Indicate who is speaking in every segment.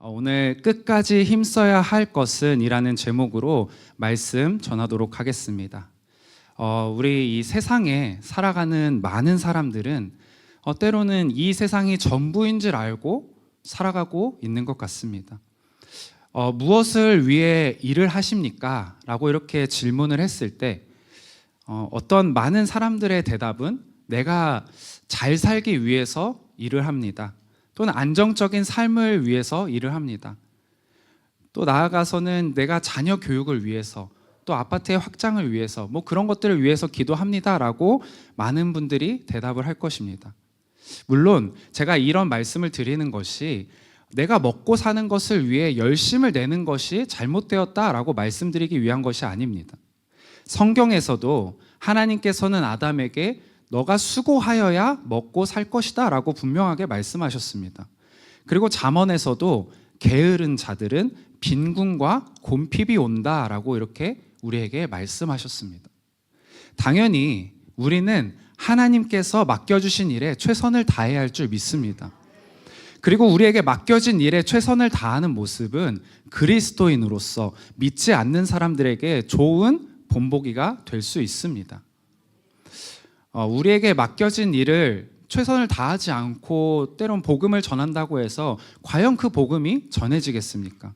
Speaker 1: 오늘 끝까지 힘써야 할 것은 이라는 제목으로 말씀 전하도록 하겠습니다. 우리 이 세상에 살아가는 많은 사람들은 때로는 이 세상이 전부인 줄 알고 살아가고 있는 것 같습니다. 무엇을 위해 일을 하십니까? 라고 이렇게 질문을 했을 때 어떤 많은 사람들의 대답은 내가 잘 살기 위해서 일을 합니다. 또는 안정적인 삶을 위해서 일을 합니다. 또 나아가서는 내가 자녀 교육을 위해서, 또 아파트의 확장을 위해서, 그런 것들을 위해서 기도합니다라고 많은 분들이 대답을 할 것입니다. 물론 제가 이런 말씀을 드리는 것이 내가 먹고 사는 것을 위해 열심을 내는 것이 잘못되었다라고 말씀드리기 위한 것이 아닙니다. 성경에서도 하나님께서는 아담에게 너가 수고하여야 먹고 살 것이다 라고 분명하게 말씀하셨습니다. 그리고 잠언에서도 게으른 자들은 빈궁과 곰핍이 온다 라고 이렇게 우리에게 말씀하셨습니다. 당연히 우리는 하나님께서 맡겨주신 일에 최선을 다해야 할 줄 믿습니다. 그리고 우리에게 맡겨진 일에 최선을 다하는 모습은 그리스도인으로서 믿지 않는 사람들에게 좋은 본보기가 될 수 있습니다. 우리에게 맡겨진 일을 최선을 다하지 않고 때론 복음을 전한다고 해서 과연 그 복음이 전해지겠습니까?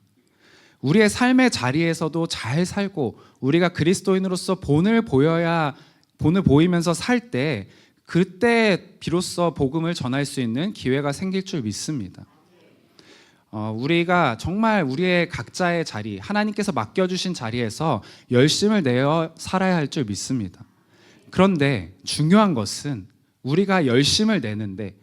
Speaker 1: 우리의 삶의 자리에서도 잘 살고 우리가 그리스도인으로서 본을 보이면서 살 때 그때 비로소 복음을 전할 수 있는 기회가 생길 줄 믿습니다. 우리가 정말 우리의 각자의 자리, 하나님께서 맡겨주신 자리에서 열심을 내어 살아야 할 줄 믿습니다. 그런데 중요한 것은 우리가 열심을 내는데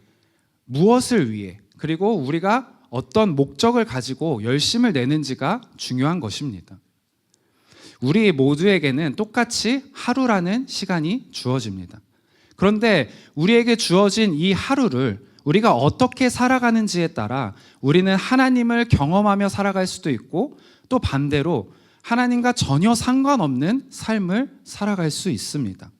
Speaker 1: 무엇을 위해, 그리고 우리가 어떤 목적을 가지고 열심을 내는지가 중요한 것입니다. 우리 모두에게는 똑같이 하루라는 시간이 주어집니다. 그런데 우리에게 주어진 이 하루를 우리가 어떻게 살아가는지에 따라 우리는 하나님을 경험하며 살아갈 수도 있고, 또 반대로 하나님과 전혀 상관없는 삶을 살아갈 수 있습니다.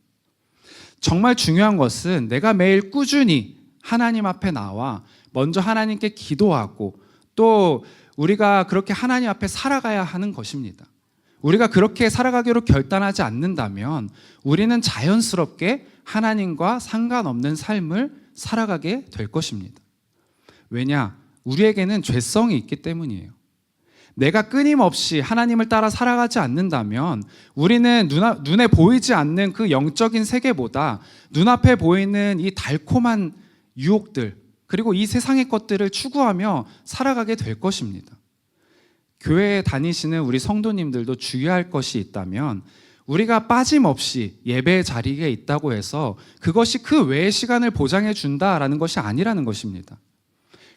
Speaker 1: 정말 중요한 것은 내가 매일 꾸준히 하나님 앞에 나와 먼저 하나님께 기도하고, 또 우리가 그렇게 하나님 앞에 살아가야 하는 것입니다. 우리가 그렇게 살아가기로 결단하지 않는다면 우리는 자연스럽게 하나님과 상관없는 삶을 살아가게 될 것입니다. 왜냐? 우리에게는 죄성이 있기 때문이에요. 내가 끊임없이 하나님을 따라 살아가지 않는다면 우리는 눈에 보이지 않는 그 영적인 세계보다 눈앞에 보이는 이 달콤한 유혹들, 그리고 이 세상의 것들을 추구하며 살아가게 될 것입니다. 교회에 다니시는 우리 성도님들도 주의할 것이 있다면, 우리가 빠짐없이 예배의 자리에 있다고 해서 그것이 그 외의 시간을 보장해 준다라는 것이 아니라는 것입니다.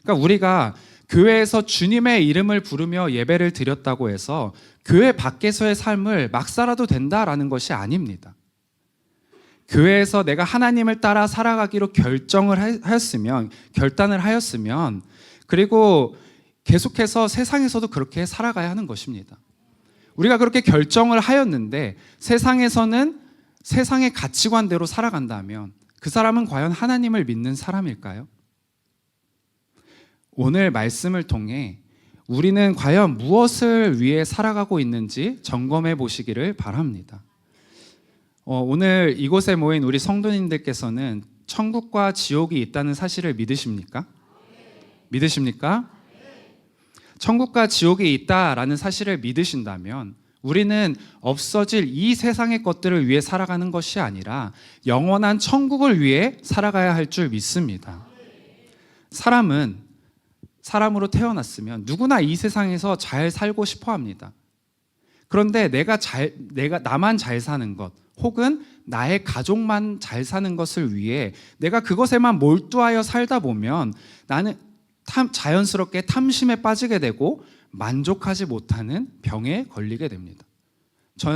Speaker 1: 그러니까 우리가 교회에서 주님의 이름을 부르며 예배를 드렸다고 해서 교회 밖에서의 삶을 막 살아도 된다라는 것이 아닙니다. 교회에서 내가 하나님을 따라 살아가기로 결단을 하였으면, 그리고 계속해서 세상에서도 그렇게 살아가야 하는 것입니다. 우리가 그렇게 결정을 하였는데 세상에서는 세상의 가치관대로 살아간다면 그 사람은 과연 하나님을 믿는 사람일까요? 오늘 말씀을 통해 우리는 과연 무엇을 위해 살아가고 있는지 점검해 보시기를 바랍니다. 오늘 이곳에 모인 우리 성도님들께서는 천국과 지옥이 있다는 사실을 믿으십니까? 믿으십니까? 천국과 지옥이 있다라는 사실을 믿으신다면 우리는 없어질 이 세상의 것들을 위해 살아가는 것이 아니라 영원한 천국을 위해 살아가야 할 줄 믿습니다. 사람은 사람으로 태어났으면 누구나 이 세상에서 잘 살고 싶어 합니다. 그런데 나만 잘 사는 것, 혹은 나의 가족만 잘 사는 것을 위해 내가 그것에만 몰두하여 살다 보면 나는 자연스럽게 탐심에 빠지게 되고 만족하지 못하는 병에 걸리게 됩니다.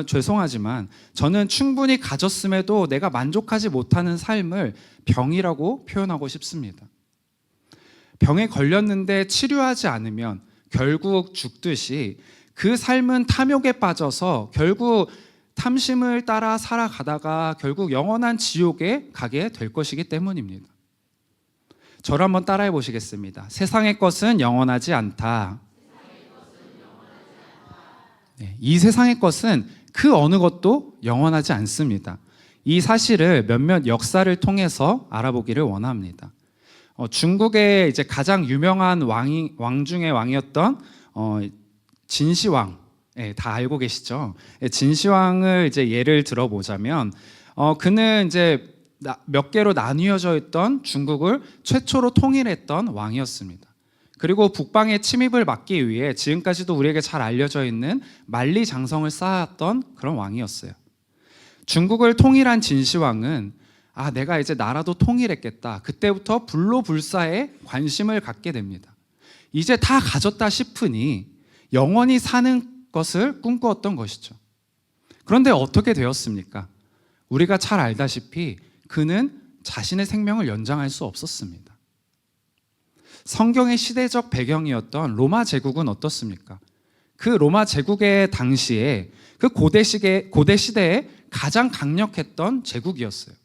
Speaker 1: 죄송하지만 저는 충분히 가졌음에도 내가 만족하지 못하는 삶을 병이라고 표현하고 싶습니다. 병에 걸렸는데 치료하지 않으면 결국 죽듯이 그 삶은 탐욕에 빠져서 결국 탐심을 따라 살아가다가 결국 영원한 지옥에 가게 될 것이기 때문입니다. 저를 한번 따라해 보시겠습니다. 세상의 것은 영원하지 않다. 이 세상의 것은 그 어느 것도 영원하지 않습니다. 이 사실을 몇몇 역사를 통해서 알아보기를 원합니다. 중국의 이제 가장 유명한 왕 중의 왕이었던 진시황, 다 알고 계시죠? 진시황을 이제 예를 들어보자면, 그는 이제 몇 개로 나뉘어져 있던 중국을 최초로 통일했던 왕이었습니다. 그리고 북방의 침입을 막기 위해 지금까지도 우리에게 잘 알려져 있는 만리장성을 쌓았던 그런 왕이었어요. 중국을 통일한 진시황은 내가 이제 나라도 통일했겠다. 그때부터 불로불사에 관심을 갖게 됩니다. 이제 다 가졌다 싶으니 영원히 사는 것을 꿈꾸었던 것이죠. 그런데 어떻게 되었습니까? 우리가 잘 알다시피 그는 자신의 생명을 연장할 수 없었습니다. 성경의 시대적 배경이었던 로마 제국은 어떻습니까? 그 로마 제국의 당시에 그 고대 시대에 가장 강력했던 제국이었어요.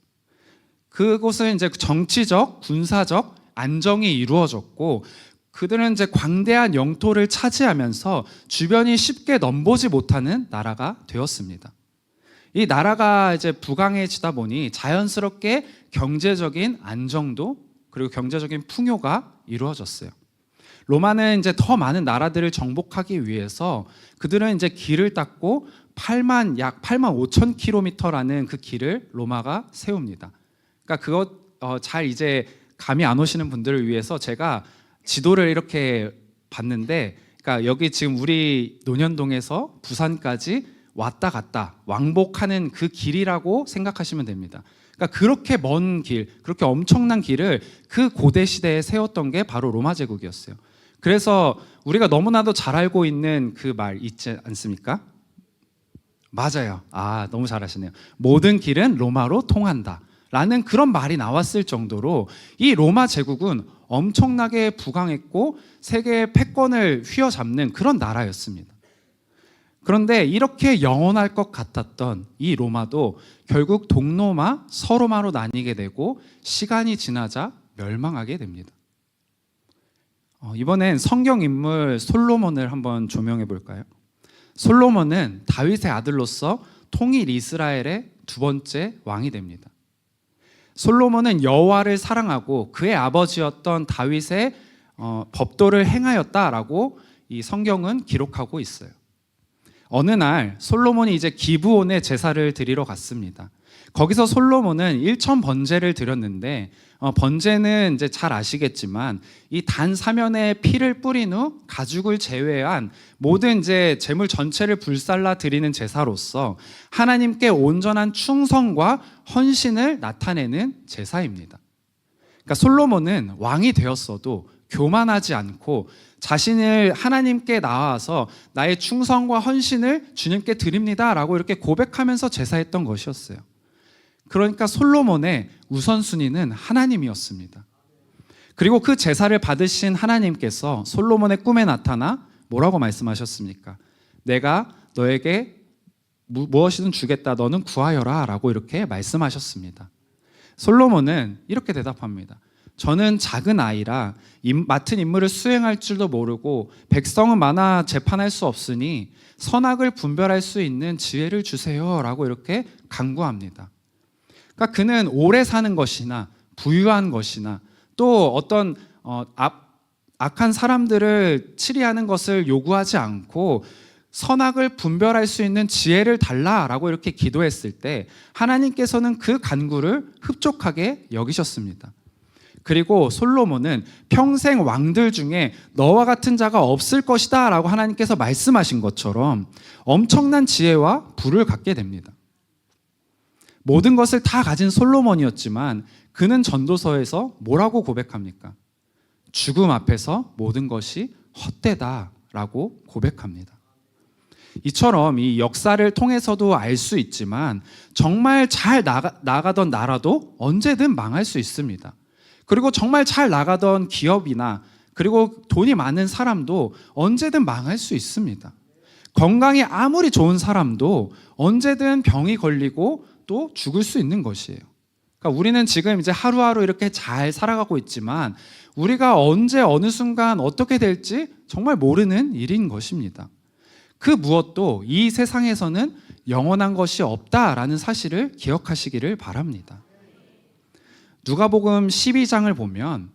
Speaker 1: 그곳은 이제 정치적, 군사적 안정이 이루어졌고, 그들은 이제 광대한 영토를 차지하면서 주변이 쉽게 넘보지 못하는 나라가 되었습니다. 이 나라가 이제 부강해지다 보니 자연스럽게 경제적인 안정도 그리고 경제적인 풍요가 이루어졌어요. 로마는 이제 더 많은 나라들을 정복하기 위해서 그들은 이제 길을 닦고 약 8만 5천 킬로미터라는 그 길을 로마가 세웁니다. 그러니까 그것 잘 이제 감이 안 오시는 분들을 위해서 제가 지도를 이렇게 봤는데, 그러니까 여기 지금 우리 논현동에서 부산까지 왔다 갔다 왕복하는 그 길이라고 생각하시면 됩니다. 그러니까 그렇게 먼 길, 그렇게 엄청난 길을 그 고대 시대에 세웠던 게 바로 로마 제국이었어요. 그래서 우리가 너무나도 잘 알고 있는 그 말 있지 않습니까? 맞아요. 너무 잘하시네요. 모든 길은 로마로 통한다 라는 그런 말이 나왔을 정도로 이 로마 제국은 엄청나게 부강했고 세계의 패권을 휘어잡는 그런 나라였습니다. 그런데 이렇게 영원할 것 같았던 이 로마도 결국 동로마, 서로마로 나뉘게 되고 시간이 지나자 멸망하게 됩니다. 이번엔 성경 인물 솔로몬을 한번 조명해 볼까요? 솔로몬은 다윗의 아들로서 통일 이스라엘의 두 번째 왕이 됩니다. 솔로몬은 여호와를 사랑하고 그의 아버지였던 다윗의 법도를 행하였다라고 이 성경은 기록하고 있어요. 어느 날 솔로몬이 이제 기브온에 제사를 드리러 갔습니다. 거기서 솔로몬은 1천 번제를 드렸는데, 번제는 이제 잘 아시겠지만 이 단 사면에 피를 뿌린 후 가죽을 제외한 모든 이제 제물 전체를 불살라 드리는 제사로서 하나님께 온전한 충성과 헌신을 나타내는 제사입니다. 그러니까 솔로몬은 왕이 되었어도 교만하지 않고 자신을 하나님께 나와서 나의 충성과 헌신을 주님께 드립니다 라고 이렇게 고백하면서 제사했던 것이었어요. 그러니까 솔로몬의 우선순위는 하나님이었습니다. 그리고 그 제사를 받으신 하나님께서 솔로몬의 꿈에 나타나 뭐라고 말씀하셨습니까? 내가 너에게 무엇이든 주겠다, 너는 구하여라 라고 이렇게 말씀하셨습니다. 솔로몬은 이렇게 대답합니다. 저는 작은 아이라 맡은 임무를 수행할 줄도 모르고 백성은 많아 재판할 수 없으니 선악을 분별할 수 있는 지혜를 주세요 라고 이렇게 간구합니다. 그러니까 그는 오래 사는 것이나 부유한 것이나 또 어떤 악한 사람들을 치리하는 것을 요구하지 않고 선악을 분별할 수 있는 지혜를 달라라고 이렇게 기도했을 때 하나님께서는 그 간구를 흡족하게 여기셨습니다. 그리고 솔로몬은 평생 왕들 중에 너와 같은 자가 없을 것이다 라고 하나님께서 말씀하신 것처럼 엄청난 지혜와 부를 갖게 됩니다. 모든 것을 다 가진 솔로몬이었지만 그는 전도서에서 뭐라고 고백합니까? 죽음 앞에서 모든 것이 헛되다라고 고백합니다. 이처럼 이 역사를 통해서도 알 수 있지만 정말 잘 나가던 나라도 언제든 망할 수 있습니다. 그리고 정말 잘 나가던 기업이나 그리고 돈이 많은 사람도 언제든 망할 수 있습니다. 건강이 아무리 좋은 사람도 언제든 병이 걸리고 또 죽을 수 있는 것이에요. 그러니까 우리는 지금 이제 하루하루 이렇게 잘 살아가고 있지만 우리가 언제 어느 순간 어떻게 될지 정말 모르는 일인 것입니다. 그 무엇도 이 세상에서는 영원한 것이 없다라는 사실을 기억하시기를 바랍니다. 누가복음 12장을 보면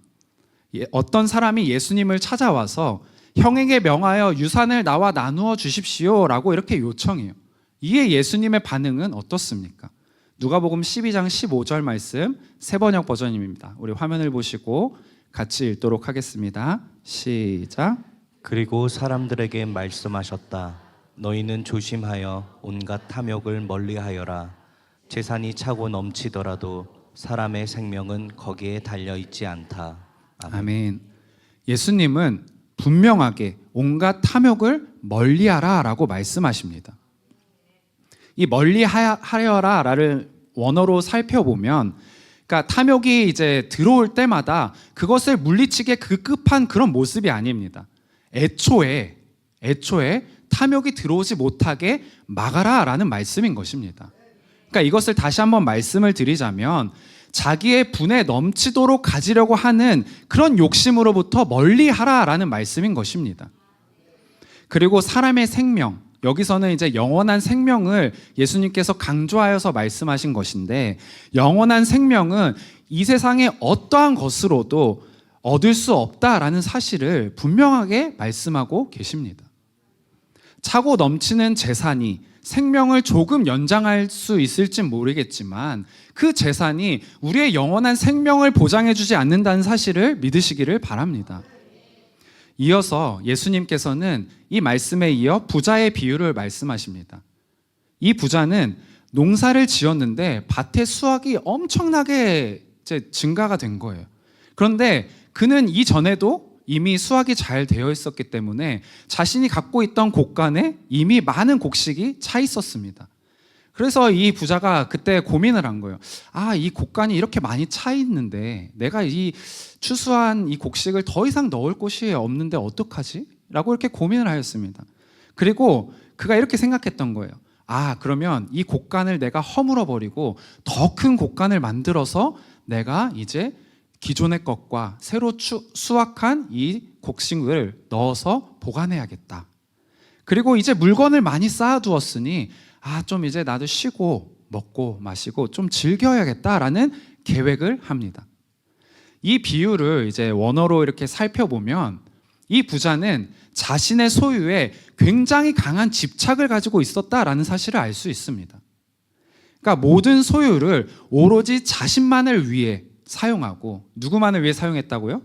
Speaker 1: 어떤 사람이 예수님을 찾아와서 형에게 명하여 유산을 나와 나누어 주십시오라고 이렇게 요청해요. 이에 예수님의 반응은 어떻습니까? 누가복음 12장 15절 말씀 새번역 버전입니다. 우리 화면을 보시고 같이 읽도록 하겠습니다. 시작.
Speaker 2: 그리고 사람들에게 말씀하셨다. 너희는 조심하여 온갖 탐욕을 멀리하여라. 재산이 차고 넘치더라도 사람의 생명은 거기에 달려 있지 않다. 아멘.
Speaker 1: 아멘. 예수님은 분명하게 온갖 탐욕을 멀리하라라고 말씀하십니다. 이 멀리하여라를 원어로 살펴보면, 그러니까 탐욕이 이제 들어올 때마다 그것을 물리치게 급급한 그런 모습이 아닙니다. 애초에 탐욕이 들어오지 못하게 막아라라는 말씀인 것입니다. 그러니까 이것을 다시 한번 말씀을 드리자면, 자기의 분에 넘치도록 가지려고 하는 그런 욕심으로부터 멀리하라라는 말씀인 것입니다. 그리고 사람의 생명, 여기서는 이제 영원한 생명을 예수님께서 강조하여서 말씀하신 것인데, 영원한 생명은 이 세상의 어떠한 것으로도 얻을 수 없다라는 사실을 분명하게 말씀하고 계십니다. 차고 넘치는 재산이 생명을 조금 연장할 수 있을진 모르겠지만 그 재산이 우리의 영원한 생명을 보장해주지 않는다는 사실을 믿으시기를 바랍니다. 이어서 예수님께서는 이 말씀에 이어 부자의 비유를 말씀하십니다. 이 부자는 농사를 지었는데 밭의 수확이 엄청나게 증가가 된 거예요. 그런데 그는 이전에도 이미 수확이 잘 되어 있었기 때문에 자신이 갖고 있던 곡간에 이미 많은 곡식이 차 있었습니다. 그래서 이 부자가 그때 고민을 한 거예요. 이 곡간이 이렇게 많이 차 있는데 내가 이 추수한 이 곡식을 더 이상 넣을 곳이 없는데 어떡하지? 라고 이렇게 고민을 하였습니다. 그리고 그가 이렇게 생각했던 거예요. 그러면 이 곡간을 내가 허물어 버리고 더 큰 곡간을 만들어서 내가 이제 기존의 것과 새로 수확한 이 곡식을 넣어서 보관해야겠다. 그리고 이제 물건을 많이 쌓아두었으니 좀 이제 나도 쉬고 먹고 마시고 좀 즐겨야겠다라는 계획을 합니다. 이 비유를 이제 원어로 이렇게 살펴보면 이 부자는 자신의 소유에 굉장히 강한 집착을 가지고 있었다라는 사실을 알 수 있습니다. 그러니까 모든 소유를 오로지 자신만을 위해 사용하고, 누구만을 위해 사용했다고요?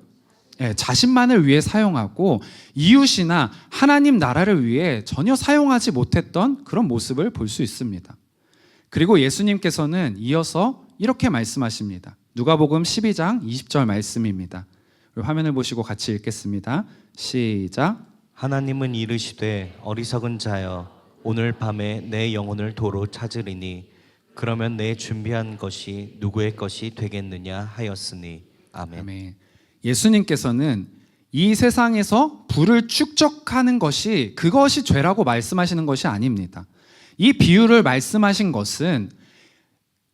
Speaker 1: 자신만을 위해 사용하고 이웃이나 하나님 나라를 위해 전혀 사용하지 못했던 그런 모습을 볼 수 있습니다. 그리고 예수님께서는 이어서 이렇게 말씀하십니다. 누가복음 12장 20절 말씀입니다. 화면을 보시고 같이 읽겠습니다. 시작.
Speaker 2: 하나님은 이르시되 어리석은 자여 오늘 밤에 내 영혼을 도로 찾으리니 그러면 내 준비한 것이 누구의 것이 되겠느냐 하였으니. 아멘.
Speaker 1: 아멘. 예수님께서는 이 세상에서 부를 축적하는 것이 그것이 죄라고 말씀하시는 것이 아닙니다. 이 비유를 말씀하신 것은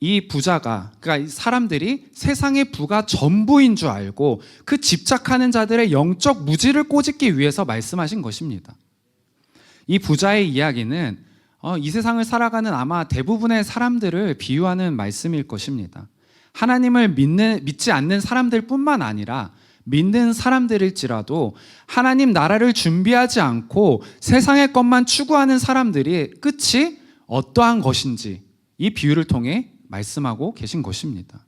Speaker 1: 이 부자가, 그러니까 사람들이 세상의 부가 전부인 줄 알고 그 집착하는 자들의 영적 무지를 꼬집기 위해서 말씀하신 것입니다. 이 부자의 이야기는 이 세상을 살아가는 아마 대부분의 사람들을 비유하는 말씀일 것입니다. 하나님을 믿지 않는 사람들뿐만 아니라 믿는 사람들일지라도 하나님 나라를 준비하지 않고 세상의 것만 추구하는 사람들이 끝이 어떠한 것인지 이 비유를 통해 말씀하고 계신 것입니다.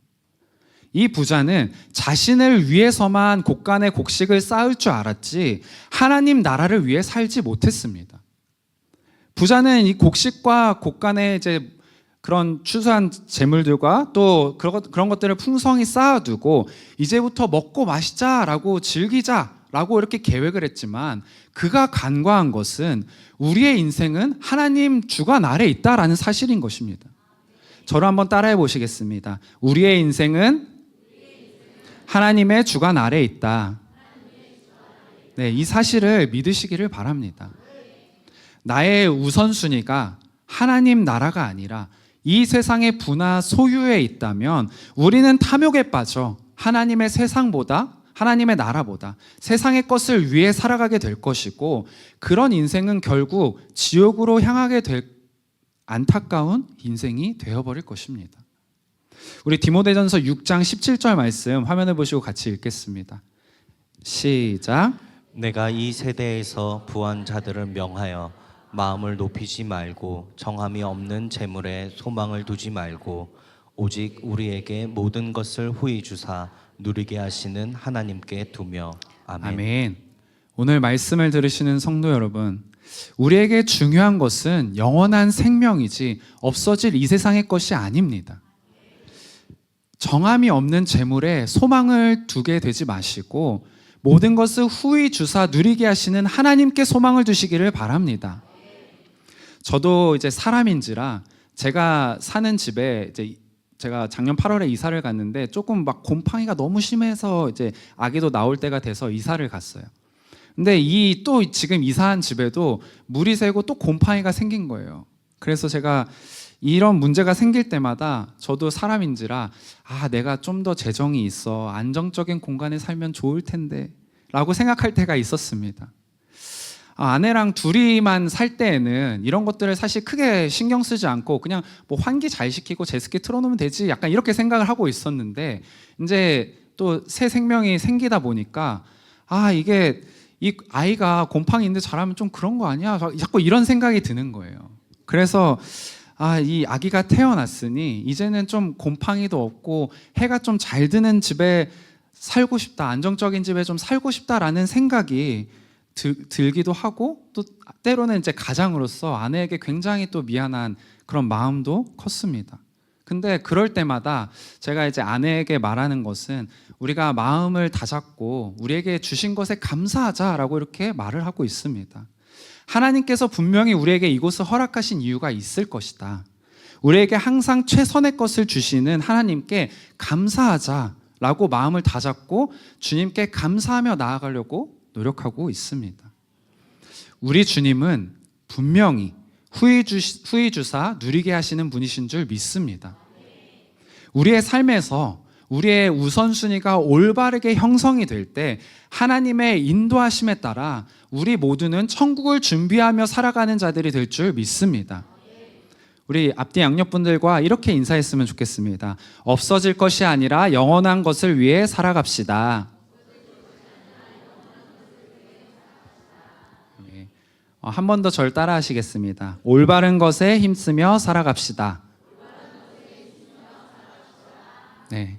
Speaker 1: 이 부자는 자신을 위해서만 곡간에 곡식을 쌓을 줄 알았지 하나님 나라를 위해 살지 못했습니다. 부자는 이 곡식과 곡간에 이제 그런 추수한 재물들과 또 그런 것들을 풍성히 쌓아두고 이제부터 먹고 마시자라고 즐기자라고 이렇게 계획을 했지만 그가 간과한 것은 우리의 인생은 하나님 주관 아래에 있다라는 사실인 것입니다. 저를 한번 따라해 보시겠습니다. 우리의 인생은 하나님의 주관 아래에 있다. 네, 이 사실을 믿으시기를 바랍니다. 나의 우선순위가 하나님 나라가 아니라 이 세상의 부나 소유에 있다면 우리는 탐욕에 빠져 하나님의 세상보다 하나님의 나라보다 세상의 것을 위해 살아가게 될 것이고, 그런 인생은 결국 지옥으로 향하게 될 안타까운 인생이 되어버릴 것입니다. 우리 디모데전서 6장 17절 말씀 화면을 보시고 같이 읽겠습니다. 시작.
Speaker 2: 내가 이 세대에서 부한 자들을 명하여 마음을 높이지 말고 정함이 없는 재물에 소망을 두지 말고 오직 우리에게 모든 것을 후히 주사 누리게 하시는 하나님께 두며. 아멘.
Speaker 1: 아멘. 오늘 말씀을 들으시는 성도 여러분, 우리에게 중요한 것은 영원한 생명이지 없어질 이 세상의 것이 아닙니다. 정함이 없는 재물에 소망을 두게 되지 마시고 모든 것을 후히 주사 누리게 하시는 하나님께 소망을 두시기를 바랍니다. 저도 이제 사람인지라 제가 사는 집에 이제 제가 작년 8월에 이사를 갔는데 조금 막 곰팡이가 너무 심해서 이제 아기도 나올 때가 돼서 이사를 갔어요. 근데 이 또 지금 이사한 집에도 물이 새고 또 곰팡이가 생긴 거예요. 그래서 제가 이런 문제가 생길 때마다 저도 사람인지라 내가 좀 더 재정이 있어 안정적인 공간에 살면 좋을 텐데 라고 생각할 때가 있었습니다. 아내랑 둘이만 살 때에는 이런 것들을 사실 크게 신경 쓰지 않고 그냥 뭐 환기 잘 시키고 제습기 틀어놓으면 되지 약간 이렇게 생각을 하고 있었는데, 이제 또 새 생명이 생기다 보니까 이게 이 아이가 곰팡이 있는데 자라면 좀 그런 거 아니야? 자꾸 이런 생각이 드는 거예요. 그래서 이 아기가 태어났으니 이제는 좀 곰팡이도 없고 해가 좀 잘 드는 집에 살고 싶다, 안정적인 집에 좀 살고 싶다라는 생각이 들기도 하고, 또 때로는 이제 가장으로서 아내에게 굉장히 또 미안한 그런 마음도 컸습니다. 근데 그럴 때마다 제가 이제 아내에게 말하는 것은 우리가 마음을 다잡고 우리에게 주신 것에 감사하자라고 이렇게 말을 하고 있습니다. 하나님께서 분명히 우리에게 이곳을 허락하신 이유가 있을 것이다. 우리에게 항상 최선의 것을 주시는 하나님께 감사하자라고 마음을 다잡고 주님께 감사하며 나아가려고 노력하고 있습니다. 우리 주님은 분명히 후히 주사 누리게 하시는 분이신 줄 믿습니다. 우리의 삶에서 우리의 우선순위가 올바르게 형성이 될 때 하나님의 인도하심에 따라 우리 모두는 천국을 준비하며 살아가는 자들이 될 줄 믿습니다. 우리 앞뒤 양옆분들과 이렇게 인사했으면 좋겠습니다. 없어질 것이 아니라 영원한 것을 위해 살아갑시다. 한 번 더 절 따라 하시겠습니다. 올바른 것에 힘쓰며 살아갑시다. 네.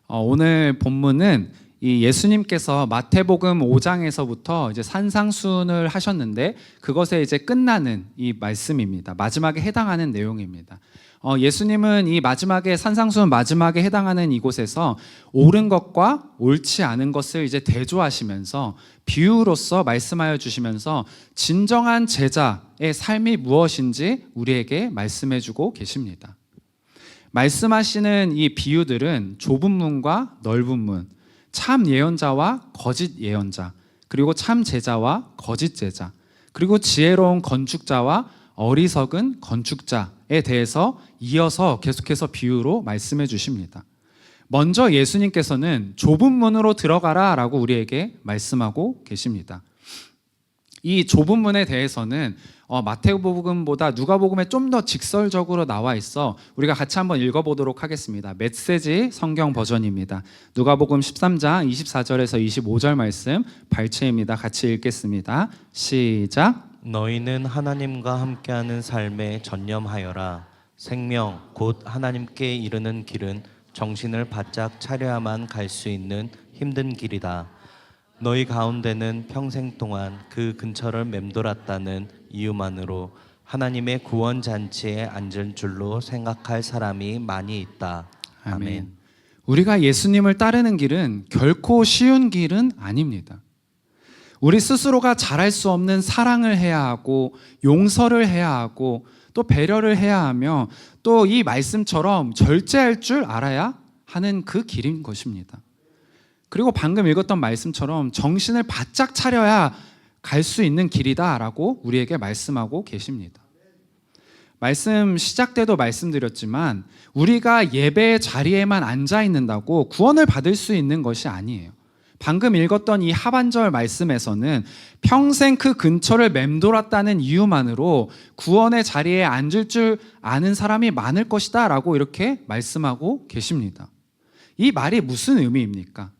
Speaker 1: 오늘 본문은 이 예수님께서 마태복음 5장에서부터 이제 산상수훈을 하셨는데 그것에 이제 끝나는 이 말씀입니다. 마지막에 해당하는 내용입니다. 예수님은 이 마지막에 산상수훈 마지막에 해당하는 이곳에서 옳은 것과 옳지 않은 것을 이제 대조하시면서 비유로서 말씀하여 주시면서 진정한 제자의 삶이 무엇인지 우리에게 말씀해 주고 계십니다. 말씀하시는 이 비유들은 좁은 문과 넓은 문, 참 예언자와 거짓 예언자, 그리고 참 제자와 거짓 제자, 그리고 지혜로운 건축자와 어리석은 건축자에 대해서 이어서 계속해서 비유로 말씀해 주십니다. 먼저 예수님께서는 좁은 문으로 들어가라 라고 우리에게 말씀하고 계십니다. 이 좁은 문에 대해서는 마태복음보다 누가복음에 좀 더 직설적으로 나와 있어 우리가 같이 한번 읽어보도록 하겠습니다. 메시지 성경 버전입니다. 누가복음 13장 24절에서 25절 말씀 발췌입니다. 같이 읽겠습니다. 시작.
Speaker 2: 너희는 하나님과 함께하는 삶에 전념하여라. 생명 곧 하나님께 이르는 길은 정신을 바짝 차려야만 갈 수 있는 힘든 길이다. 너희 가운데는 평생 동안 그 근처를 맴돌았다는 이유만으로 하나님의 구원 잔치에 앉은 줄로 생각할 사람이 많이 있다. 아멘.
Speaker 1: 우리가 예수님을 따르는 길은 결코 쉬운 길은 아닙니다. 우리 스스로가 잘할 수 없는 사랑을 해야 하고 용서를 해야 하고 또 배려를 해야 하며 또 이 말씀처럼 절제할 줄 알아야 하는 그 길인 것입니다. 그리고 방금 읽었던 말씀처럼 정신을 바짝 차려야 갈 수 있는 길이다라고 우리에게 말씀하고 계십니다. 말씀 시작 때도 말씀드렸지만 우리가 예배의 자리에만 앉아 있는다고 구원을 받을 수 있는 것이 아니에요. 방금 읽었던 이 하반절 말씀에서는 평생 그 근처를 맴돌았다는 이유만으로 구원의 자리에 앉을 줄 아는 사람이 많을 것이다 라고 이렇게 말씀하고 계십니다. 이 말이 무슨 의미입니까?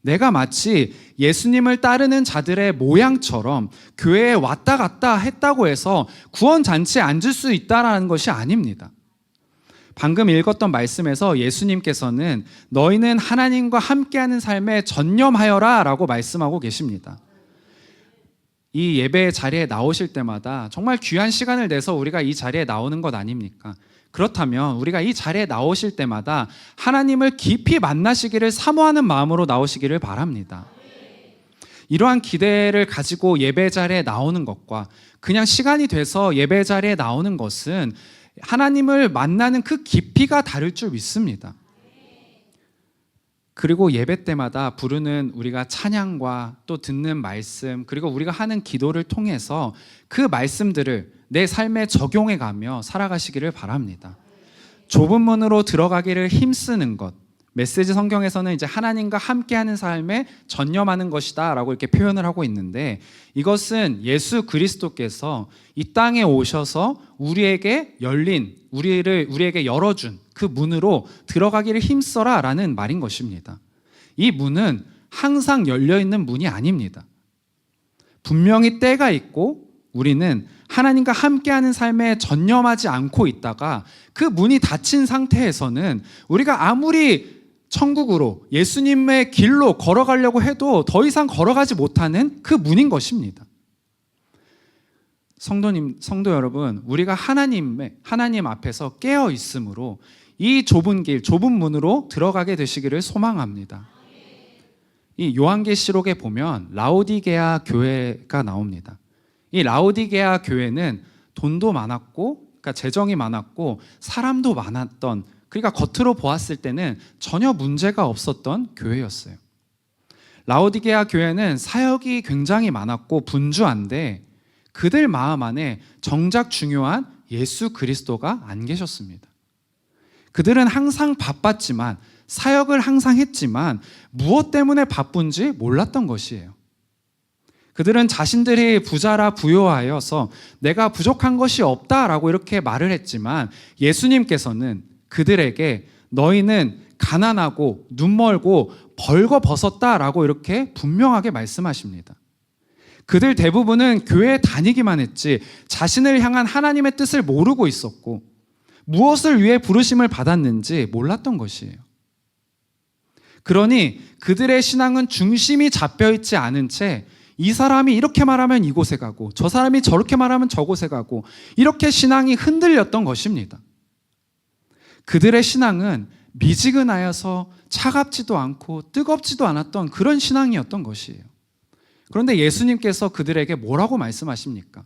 Speaker 1: 내가 마치 예수님을 따르는 자들의 모양처럼 교회에 왔다 갔다 했다고 해서 구원 잔치에 앉을 수 있다라는 것이 아닙니다. 방금 읽었던 말씀에서 예수님께서는 너희는 하나님과 함께하는 삶에 전념하여라 라고 말씀하고 계십니다. 이 예배 자리에 나오실 때마다 정말 귀한 시간을 내서 우리가 이 자리에 나오는 것 아닙니까? 그렇다면 우리가 이 자리에 나오실 때마다 하나님을 깊이 만나시기를 사모하는 마음으로 나오시기를 바랍니다. 이러한 기대를 가지고 예배 자리에 나오는 것과 그냥 시간이 돼서 예배 자리에 나오는 것은 하나님을 만나는 그 깊이가 다를 줄 믿습니다. 그리고 예배 때마다 부르는 우리가 찬양과 또 듣는 말씀, 그리고 우리가 하는 기도를 통해서 그 말씀들을 내 삶에 적용해 가며 살아가시기를 바랍니다. 좁은 문으로 들어가기를 힘쓰는 것, 메시지 성경에서는 이제 하나님과 함께하는 삶에 전념하는 것이다 라고 이렇게 표현을 하고 있는데, 이것은 예수 그리스도께서 이 땅에 오셔서 우리에게 우리에게 열어준 그 문으로 들어가기를 힘써라 라는 말인 것입니다. 이 문은 항상 열려있는 문이 아닙니다. 분명히 때가 있고 우리는 하나님과 함께하는 삶에 전념하지 않고 있다가 그 문이 닫힌 상태에서는 우리가 아무리 천국으로 예수님의 길로 걸어가려고 해도 더 이상 걸어가지 못하는 그 문인 것입니다. 성도 여러분, 우리가 하나님 앞에서 깨어 있으므로 이 좁은 길, 좁은 문으로 들어가게 되시기를 소망합니다. 이 요한계시록에 보면 라오디게아 교회가 나옵니다. 이 라오디게아 교회는 돈도 많았고, 그러니까 재정이 많았고, 사람도 많았던, 그러니까 겉으로 보았을 때는 전혀 문제가 없었던 교회였어요. 라오디게아 교회는 사역이 굉장히 많았고 분주한데 그들 마음 안에 정작 중요한 예수 그리스도가 안 계셨습니다. 그들은 항상 바빴지만, 사역을 항상 했지만 무엇 때문에 바쁜지 몰랐던 것이에요. 그들은 자신들이 부자라 부요하여서 내가 부족한 것이 없다라고 이렇게 말을 했지만, 예수님께서는 그들에게 너희는 가난하고 눈멀고 벌거벗었다라고 이렇게 분명하게 말씀하십니다. 그들 대부분은 교회에 다니기만 했지 자신을 향한 하나님의 뜻을 모르고 있었고 무엇을 위해 부르심을 받았는지 몰랐던 것이에요. 그러니 그들의 신앙은 중심이 잡혀있지 않은 채 이 사람이 이렇게 말하면 이곳에 가고 저 사람이 저렇게 말하면 저곳에 가고 이렇게 신앙이 흔들렸던 것입니다. 그들의 신앙은 미지근하여서 차갑지도 않고 뜨겁지도 않았던 그런 신앙이었던 것이에요. 그런데 예수님께서 그들에게 뭐라고 말씀하십니까?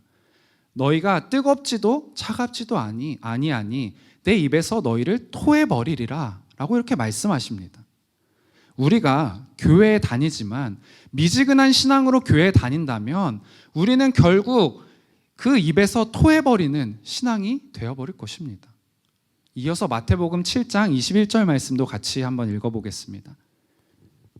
Speaker 1: 너희가 뜨겁지도 차갑지도 아니하니 내 입에서 너희를 토해버리리라 라고 이렇게 말씀하십니다. 우리가 교회에 다니지만 미지근한 신앙으로 교회에 다닌다면 우리는 결국 그 입에서 토해버리는 신앙이 되어버릴 것입니다. 이어서 마태복음 7장 21절 말씀도 같이 한번 읽어보겠습니다.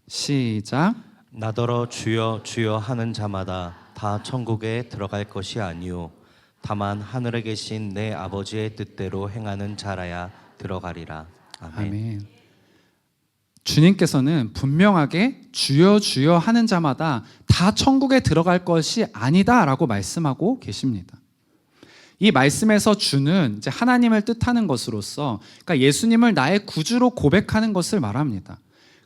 Speaker 1: 시작.
Speaker 2: 나더러 주여 주여 하는 자마다 다 천국에 들어갈 것이 아니요 다만 하늘에 계신 내 아버지의 뜻대로 행하는 자라야 들어가리라. 아멘.
Speaker 1: 아멘. 주님께서는 분명하게 주여 주여 하는 자마다 다 천국에 들어갈 것이 아니다라고 말씀하고 계십니다. 이 말씀에서 주는 이제 하나님을 뜻하는 것으로서, 그러니까 예수님을 나의 구주로 고백하는 것을 말합니다.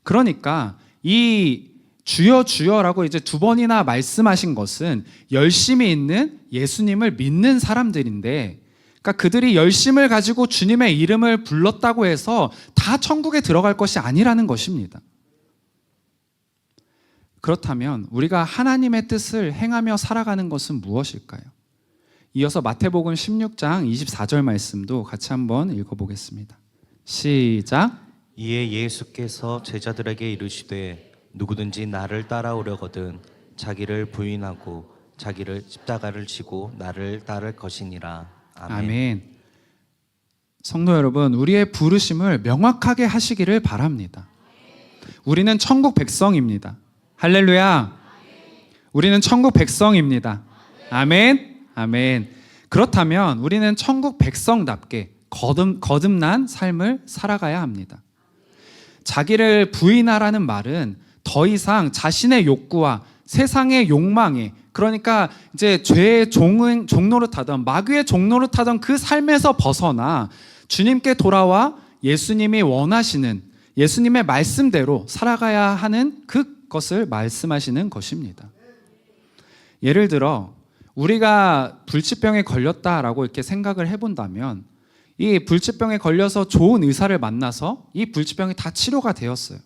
Speaker 1: 그러니까 이 주여 주여라고 이제 두 번이나 말씀하신 것은 열심히 있는 예수님을 믿는 사람들인데, 그러니까 그들이 열심을 가지고 주님의 이름을 불렀다고 해서 다 천국에 들어갈 것이 아니라는 것입니다. 그렇다면 우리가 하나님의 뜻을 행하며 살아가는 것은 무엇일까요? 이어서 마태복음 16장 24절 말씀도 같이 한번 읽어보겠습니다. 시작.
Speaker 2: 이에 예수께서 제자들에게 이르시되 누구든지 나를 따라오려거든 자기를 부인하고 자기를 십자가를 지고 나를 따를 것이니라. 아멘.
Speaker 1: 아멘. 성도 여러분, 우리의 부르심을 명확하게 하시기를 바랍니다. 우리는 천국 백성입니다. 할렐루야. 우리는 천국 백성입니다. 아멘. 아멘. 그렇다면 우리는 천국 백성답게 거듭난 삶을 살아가야 합니다. 자기를 부인하라는 말은 더 이상 자신의 욕구와 세상의 욕망에, 그러니까 이제 죄의 종노릇하던, 마귀의 종노릇하던 그 삶에서 벗어나 주님께 돌아와 예수님이 원하시는 예수님의 말씀대로 살아가야 하는 그것을 말씀하시는 것입니다. 예를 들어 우리가 불치병에 걸렸다라고 이렇게 생각을 해본다면, 이 불치병에 걸려서 좋은 의사를 만나서 이 불치병이 다 치료가 되었어요.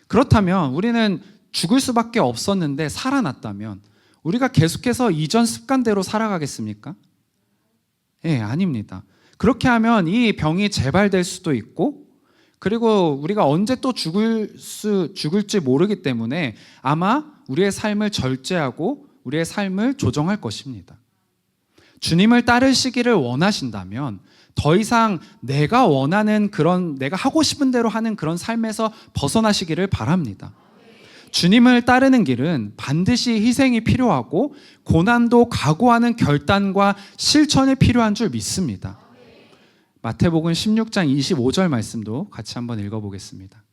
Speaker 1: 그렇다면 우리는 죽을 수밖에 없었는데 살아났다면 우리가 계속해서 이전 습관대로 살아가겠습니까? 예, 아닙니다. 그렇게 하면 이 병이 재발될 수도 있고, 그리고 우리가 언제 또 죽을지 모르기 때문에 아마 우리의 삶을 절제하고 우리의 삶을 조정할 것입니다. 주님을 따르시기를 원하신다면 더 이상 내가 원하는 그런, 내가 하고 싶은 대로 하는 그런 삶에서 벗어나시기를 바랍니다. 주님을 따르는 길은 반드시 희생이 필요하고 고난도 각오하는 결단과 실천이 필요한 줄 믿습니다. 마태복음 16장 25절 말씀도 같이 한번 읽어보겠습니다.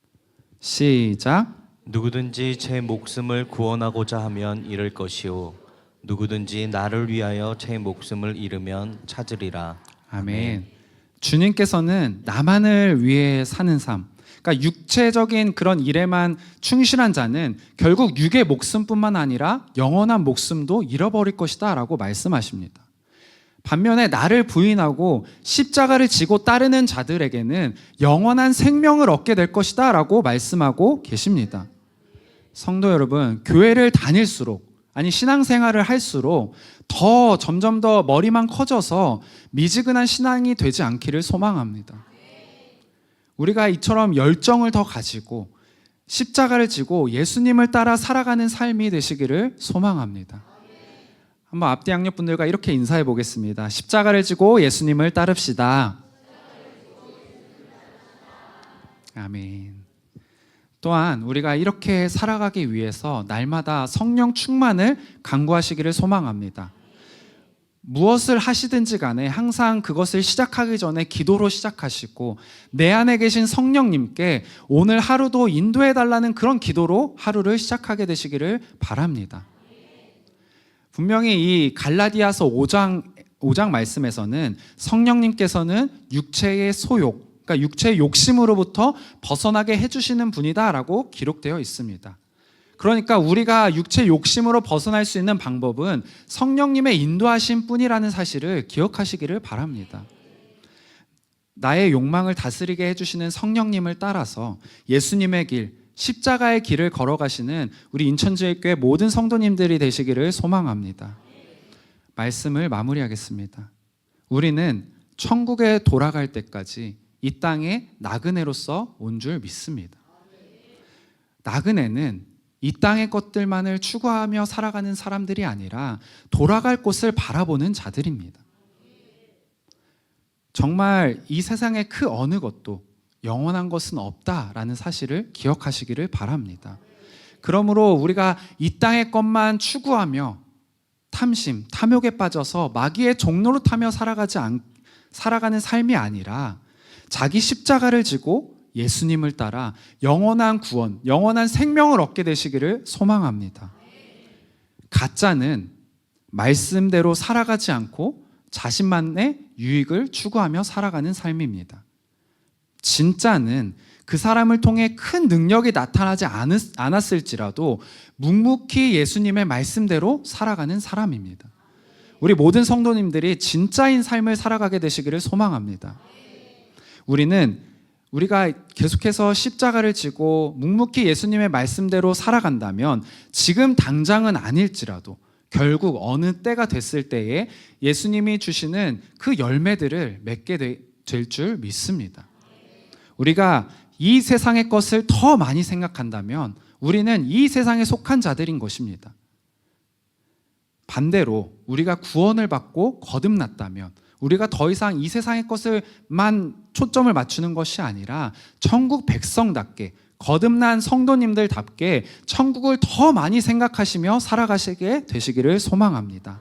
Speaker 1: 시작.
Speaker 2: 누구든지 제 목숨을 구원하고자 하면 잃을 것이요 누구든지 나를 위하여 제 목숨을 잃으면 찾으리라.
Speaker 1: 아멘. 주님께서는 나만을 위해 사는 삶, 그러니까 육체적인 그런 일에만 충실한 자는 결국 육의 목숨뿐만 아니라 영원한 목숨도 잃어버릴 것이다 라고 말씀하십니다. 반면에 나를 부인하고 십자가를 지고 따르는 자들에게는 영원한 생명을 얻게 될 것이다 라고 말씀하고 계십니다. 성도 여러분, 교회를 다닐수록, 아니 신앙생활을 할수록 더 점점 더 머리만 커져서 미지근한 신앙이 되지 않기를 소망합니다. 우리가 이처럼 열정을 더 가지고 십자가를 지고 예수님을 따라 살아가는 삶이 되시기를 소망합니다. 한번 앞뒤 양옆분들과 이렇게 인사해 보겠습니다. 십자가를 지고 예수님을 따릅시다. 아멘. 또한 우리가 이렇게 살아가기 위해서 날마다 성령 충만을 간구하시기를 소망합니다. 무엇을 하시든지 간에 항상 그것을 시작하기 전에 기도로 시작하시고 내 안에 계신 성령님께 오늘 하루도 인도해 달라는 그런 기도로 하루를 시작하게 되시기를 바랍니다. 분명히 이 갈라디아서 5장 말씀에서는 성령님께서는 육체의 소욕, 그러니까 육체의 욕심으로부터 벗어나게 해주시는 분이다라고 기록되어 있습니다. 그러니까 우리가 육체 욕심으로 벗어날 수 있는 방법은 성령님의 인도하심 뿐이라는 사실을 기억하시기를 바랍니다. 나의 욕망을 다스리게 해주시는 성령님을 따라서 예수님의 길, 십자가의 길을 걸어가시는 우리 인천지회교회 모든 성도님들이 되시기를 소망합니다. 말씀을 마무리하겠습니다. 우리는 천국에 돌아갈 때까지 이 땅에 나그네로서 온 줄 믿습니다. 나그네는 이 땅의 것들만을 추구하며 살아가는 사람들이 아니라 돌아갈 곳을 바라보는 자들입니다. 정말 이 세상의 그 어느 것도 영원한 것은 없다라는 사실을 기억하시기를 바랍니다. 그러므로 우리가 이 땅의 것만 추구하며 탐심, 탐욕에 빠져서 마귀의 종로를 타며 살아가는 삶이 아니라 자기 십자가를 지고 예수님을 따라 영원한 구원, 영원한 생명을 얻게 되시기를 소망합니다. 가짜는 말씀대로 살아가지 않고 자신만의 유익을 추구하며 살아가는 삶입니다. 진짜는 그 사람을 통해 큰 능력이 나타나지 않았을지라도 묵묵히 예수님의 말씀대로 살아가는 사람입니다. 우리 모든 성도님들이 진짜인 삶을 살아가게 되시기를 소망합니다. 우리가 계속해서 십자가를 지고 묵묵히 예수님의 말씀대로 살아간다면 지금 당장은 아닐지라도 결국 어느 때가 됐을 때에 예수님이 주시는 그 열매들을 맺게 될 줄 믿습니다. 우리가 이 세상의 것을 더 많이 생각한다면 우리는 이 세상에 속한 자들인 것입니다. 반대로 우리가 구원을 받고 거듭났다면 우리가 더 이상 이 세상의 것을만 초점을 맞추는 것이 아니라 천국 백성답게 거듭난 성도님들답게 천국을 더 많이 생각하시며 살아가시게 되시기를 소망합니다.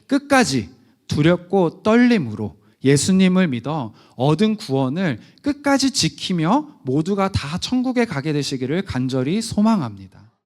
Speaker 1: 끝까지 두렵고 떨림으로 예수님을 믿어 얻은 구원을 끝까지 지키며 모두가 다 천국에 가게 되시기를 간절히 소망합니다.